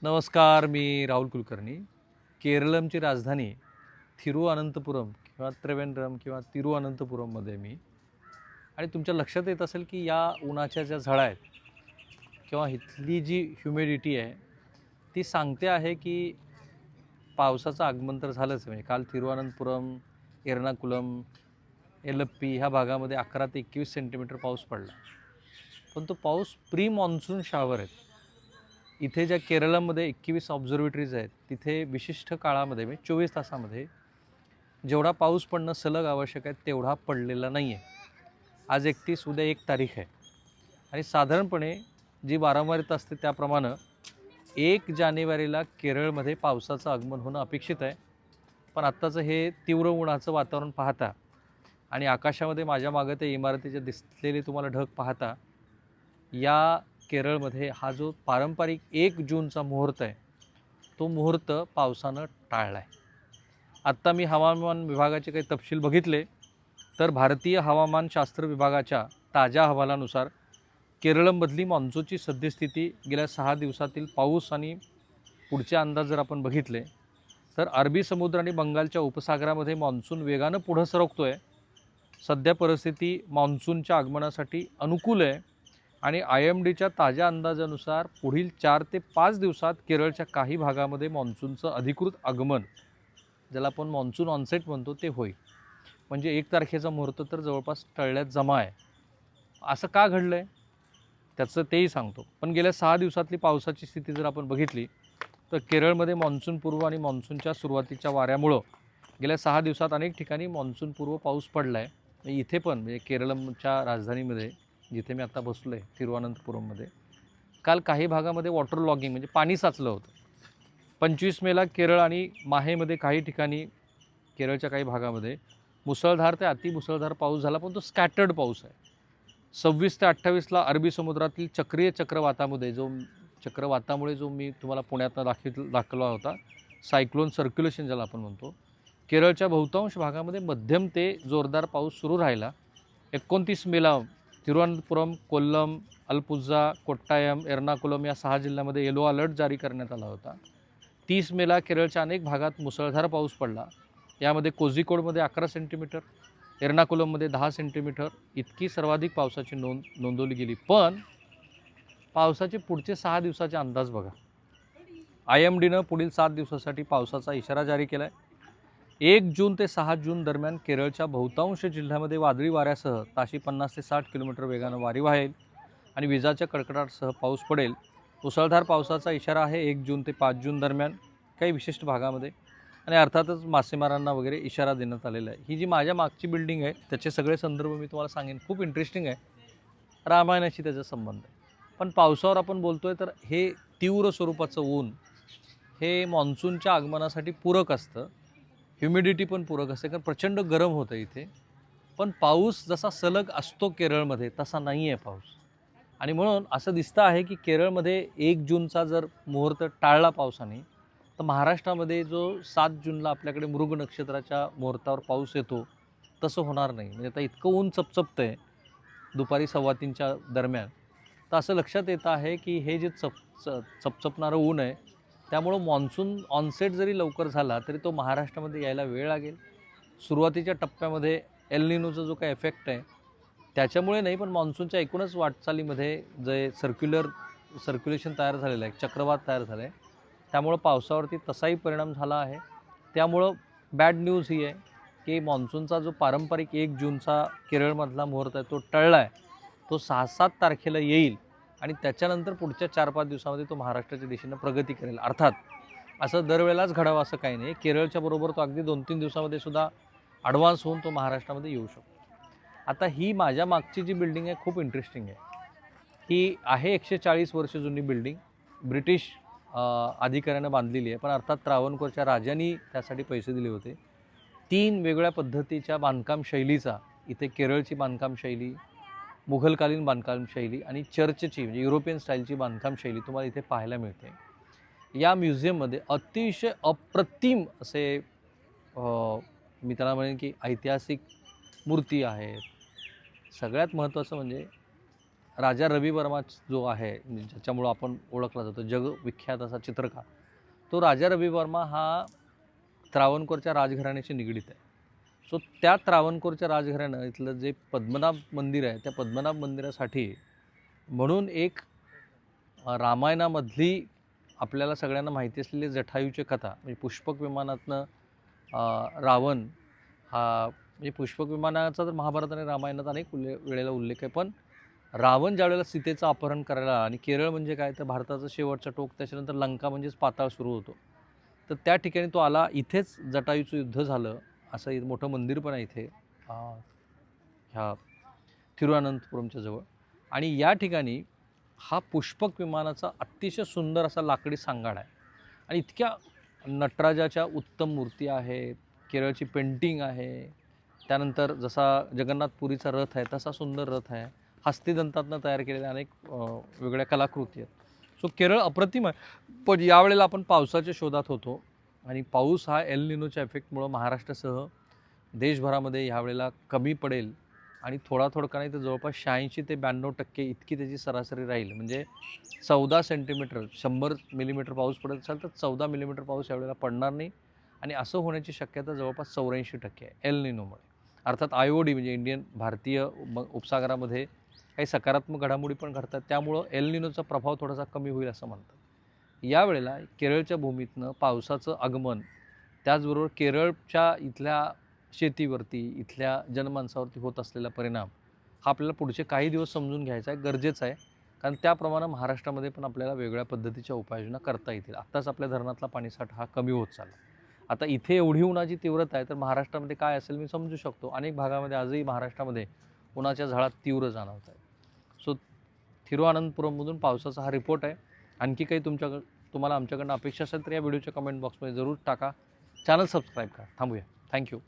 नमस्कार, मी राहुल कुलकर्णी. केरळची राजधानी थिरुअनंतपुरम किंवा त्रिवेंद्रम किंवा तिरुअनंतपुरममध्ये मी आणि तुमच्या लक्षात येत असेल की या उन्हाच्या ज्या झळा आहेत किंवा इथली जी ह्युमिडिटी आहे ती सांगते आहे की पावसाचं आगमन तर झालंच. म्हणजे काल तिरुअनंतपुरम, एर्नाकुलम, एलप्पी ह्या भागामध्ये 11 ते 21 सेंटीमीटर पाऊस पडला. पण तो पाऊस प्री मॉन्सून शावर आहेत. इथे ज्या केरळमध्ये 21 ऑब्झर्वेटरीज आहेत तिथे विशिष्ट काळामध्ये म्हणजे 24 तासामध्ये जेवढा पाऊस पडणं सलग आवश्यक आहे तेवढा पडलेला नाही आहे. आज 31, उद्या 1 तारीख आहे आणि साधारणपणे जी वारंवारिता असते त्याप्रमाणे 1 जानेवारीला केरळमध्ये पावसाचं आगमन होणं अपेक्षित आहे. पण आत्ताचं हे तीव्र उन्हाचं वातावरण पाहता आणि आकाशामध्ये माझ्या मागं ते इमारतीचे दिसलेले तुम्हाला ढग पाहता या केरळमध्ये हा जो पारंपरिक 1 जूनचा मुहूर्त आहे तो मुहूर्त पावसानं टाळला आहे. आत्ता मी हवामान विभागाचे काही तपशील बघितले तर भारतीय हवामानशास्त्र विभागाच्या ताज्या अहवालानुसार केरळमधली मॉन्सूनची सद्यस्थिती गेल्या 6 दिवसातील पाऊस आणि पुढचे अंदाज जर आपण बघितले तर अरबी समुद्र आणि बंगालच्या उपसागरामध्ये मॉन्सून वेगानं पुढं सरकतो आहे. सध्या परिस्थिती मॉन्सूनच्या आगमनासाठी अनुकूल आहे आणि IMDच्या ताज्या अंदाजानुसार पुढील 4 ते 5 दिवसात केरळच्या काही भागामध्ये मॉन्सूनचं अधिकृत आगमन, ज्याला आपण मॉन्सून ऑनसेट म्हणतो, ते होईल. म्हणजे 1 तारखेचा मुहूर्त तर जवळपास टळण्यात जमा आहे. असं का घडलं आहे त्याचं तेही सांगतो. पण गेल्या 6 दिवसातली पावसाची स्थिती जर आपण बघितली तर केरळमध्ये मॉन्सूनपूर्व आणि मॉन्सूनच्या सुरुवातीच्या वाऱ्यामुळं गेल्या 6 दिवसात अनेक ठिकाणी मॉन्सूनपूर्व पाऊस पडला आहे. इथे पण म्हणजे केरळच्या राजधानीमध्ये जिथे मी आता बसलो आहे तिरुअनंतपुरममध्ये, काल काही भागामध्ये वॉटर लॉगिंग म्हणजे पाणी साचलं होतं. 25 मेला केरळ आणि माहेमध्ये काही ठिकाणी केरळच्या काही भागामध्ये मुसळधार ते अतिमुसळधार पाऊस झाला, पण तो स्कॅटर्ड पाऊस आहे. 26 ते 28ला अरबी समुद्रातील चक्रीय चक्रवातामुळे जो मी तुम्हाला पुण्यातनं दाखवला होता, सायक्लोन सर्क्युलेशन ज्याला आपण म्हणतो, केरळच्या बहुतांश भागामध्ये मध्यम ते जोरदार पाऊस सुरू राहिला. 29 मेला तिरुवनंतपुरम, कोल्लम, अलपुझा, कोट्टायम, एर्नाकुलम या 6 जिल्ह्यांमध्ये येलो अलर्ट जारी करण्यात आला होता. 30 मेला केरळच्या अनेक भागात मुसळधार पाऊस पडला. यामध्ये कोझिकोडमध्ये 11 सेंटीमीटर, एर्नाकुलममध्ये 10 सेंटीमीटर इतकी सर्वाधिक पावसाची नोंदवली गेली. पण पावसाचे पुढचे 6 दिवसाचे अंदाज बघा. IMDनं पुढील 7 दिवसासाठी पावसाचा इशारा जारी केला आहे. 1 जून ते 6 जून दरम्यान केरळच्या बहुतांश जिल्ह्यामध्ये वादळी वाऱ्यासह ताशी 50 ते 60 किलोमीटर वेगानं वारी वाहेल आणि विजाच्या कडकडाटासह पाऊस पडेल. मुसळधार पावसाचा इशारा आहे 1 जून ते 5 जून दरम्यान काही विशिष्ट भागामध्ये आणि अर्थातच मासेमारांना वगैरे इशारा देण्यात आलेला आहे. ही जी माझ्या मागची बिल्डिंग आहे त्याचे सगळे संदर्भ मी तुम्हाला सांगेन. खूप इंटरेस्टिंग आहे. रामायणाशी त्याचा संबंध आहे. पण पावसावर आपण बोलतो आहे तर हे तीव्र स्वरूपाचं ऊन हे मॉन्सूनच्या आगमनासाठी पूरक असतं. ह्युमिडिटी पण पूरक असते कारण प्रचंड गरम होतं इथे. पण पाऊस जसा सलग असतो केरळमध्ये तसा नाही आहे पाऊस. आणि म्हणून असं दिसतं आहे की केरळमध्ये 1 जूनचा जर मुहूर्त टाळला पावसाने तर महाराष्ट्रामध्ये जो 7 जूनला आपल्याकडे मृग नक्षत्राच्या मुहूर्तावर पाऊस येतो तसं होणार नाही. म्हणजे आता इतकं ऊन चपचपतं आहे दुपारी 2:15च्या दरम्यान, तर असं लक्षात येतं आहे की हे जे चपचपणारं ऊन आहे त्यामुळं मॉन्सून ऑनसेट जरी लवकर झाला तरी तो महाराष्ट्रामध्ये यायला वेळ लागेल. सुरुवातीच्या टप्प्यामध्ये एल निनोचा जो काही इफेक्ट आहे त्याच्यामुळे नाही, पण मॉन्सूनच्या एकूणच वाटचालीमध्ये जे सर्क्युलेशन तयार झालेलं आहे, चक्रवात तयार झालं आहे, त्यामुळं पावसावरती तसाही परिणाम झाला आहे. त्यामुळं बॅड न्यूज ही आहे की मॉन्सूनचा जो पारंपरिक 1 जूनचा केरळमधला मुहूर्त आहे तो टळला आहे. तो 6-7 तारखेला येईल आणि त्याच्यानंतर पुढच्या 4-5 दिवसामध्ये तो महाराष्ट्राच्या दिशेनं प्रगती करेल. अर्थात असं दरवेळेलाच घडावं असं काही नाही. केरळच्या बरोबर तो अगदी 2-3 दिवसामध्ये सुद्धा ॲडव्हान्स होऊन तो महाराष्ट्रामध्ये येऊ शकतो. आता ही माझ्या मागची जी बिल्डिंग आहे खूप इंटरेस्टिंग आहे. ही आहे 140 वर्ष जुनी बिल्डिंग. ब्रिटिश अधिकाऱ्यानं बांधलेली आहे, पण अर्थात त्रावणकोरच्या राजांनी त्यासाठी पैसे दिले होते. 3 वेगवेगळ्या पद्धतीच्या बांधकाम शैलीचा इथे केरळची बांधकाम शैली, मुघलकालीन बांधकाम शैली आणि चर्चची म्हणजे युरोपियन स्टाईलची बांधकाम शैली तुम्हाला इथे पाहायला मिळते. या म्युझियममध्ये अतिशय अप्रतिम असे मी त्याला म्हणेन की ऐतिहासिक मूर्ती आहेत. सगळ्यात महत्त्वाचं म्हणजे राजा रवी वर्मा जो आहे म्हणजे ज्याच्यामुळं आपण ओळखला जातो जगविख्यात असा चित्रकार, तो राजा रवी वर्मा हा त्रावणकोरच्या राजघराण्याशी निगडीत आहे. सो त्या त्रावणकोरच्या राजघराणं इथलं जे पद्मनाभ मंदिर आहे त्या पद्मनाभ मंदिरासाठी म्हणून एक रामायणामधली आपल्याला सगळ्यांना माहिती असलेली जटायूची कथा म्हणजे पुष्पक विमानातनं रावण हा म्हणजे पुष्पक विमानाचा तर महाभारत आणि रामायणात अनेक वेळेला उल्लेख आहे, पण रावण ज्यावेळेला सीतेचं अपहरण करायला आणि केरळ म्हणजे काय तर भारताचं शेवटचं टोक, त्याच्यानंतर लंका म्हणजेच पाताळ सुरू होतो, तर त्या ठिकाणी तो आला. इथेच जटायूचं युद्ध झालं. असं मोठं मंदिर पण आहे इथे ह्या तिरुअनंतपुरमच्या जवळ. आणि या ठिकाणी हा पुष्पक विमानाचा अतिशय सुंदर असा लाकडी सांगाडा आहे आणि इतक्या नटराजाच्या उत्तम मूर्ती आहेत, केरळची पेंटिंग आहे, त्यानंतर जसा जगन्नाथपुरीचा रथ आहे तसा सुंदर रथ आहे, हस्तिदंतातनं तयार केलेल्या अनेक वेगळ्या कलाकृती आहेत. सो केरळ अप्रतिम आहे. पण यावेळेला आपण पावसाच्या शोधात होतो आणि पाऊस हा एल निनोच्या इफेक्टमुळं महाराष्ट्रासह देशभरामध्ये ह्यावेळेला कमी पडेल आणि थोडा नाही तर जवळपास 86 ते 92% इतकी त्याची सरासरी राहील. म्हणजे 14 सेंटीमीटर 100 मिलीमीटर पाऊस पडत असेल तर 14 मिलीमीटर पाऊस यावेळेला पडणार नाही आणि असं होण्याची शक्यता जवळपास 84% आहे एल निनोमुळे. अर्थात IOD म्हणजे इंडियन भारतीय उपसागरामध्ये काही सकारात्मक घडामोडी पण घडतात, त्यामुळं एल निनोचा प्रभाव थोडासा कमी होईल असं म्हणतात. यावेळेला केरळच्या भूमीतनं पावसाचं आगमन, त्याचबरोबर केरळच्या इथल्या शेतीवरती, इथल्या जनमानसावरती होत असलेला परिणाम हा आपल्याला पुढचे काही दिवस समजून घ्यायचा आहे, गरजेचं आहे. कारण त्याप्रमाणे महाराष्ट्रामध्ये पण आपल्याला वेगळ्या पद्धतीच्या उपाययोजना करता येतील. आत्ताच आपल्या धरणातला पाणीसाठा हा कमी होत चालला. आता इथे एवढी उन्हाची तीव्रता आहे तर महाराष्ट्रामध्ये काय असेल मी समजू शकतो. अनेक भागामध्ये आजही महाराष्ट्रामध्ये उन्हाच्या झळा तीव्र जाणवत आहे. सो तिरुअनंतपुरममधून पावसाचा हा रिपोर्ट आहे. आणखी काही तुम्हाला आमच्याकडनं अपेक्षा असेल तर या व्हिडिओच्या कमेंट बॉक्समध्ये जरूर टाका. चॅनल सबस्क्राईब करा. थांबूया. थँक्यू.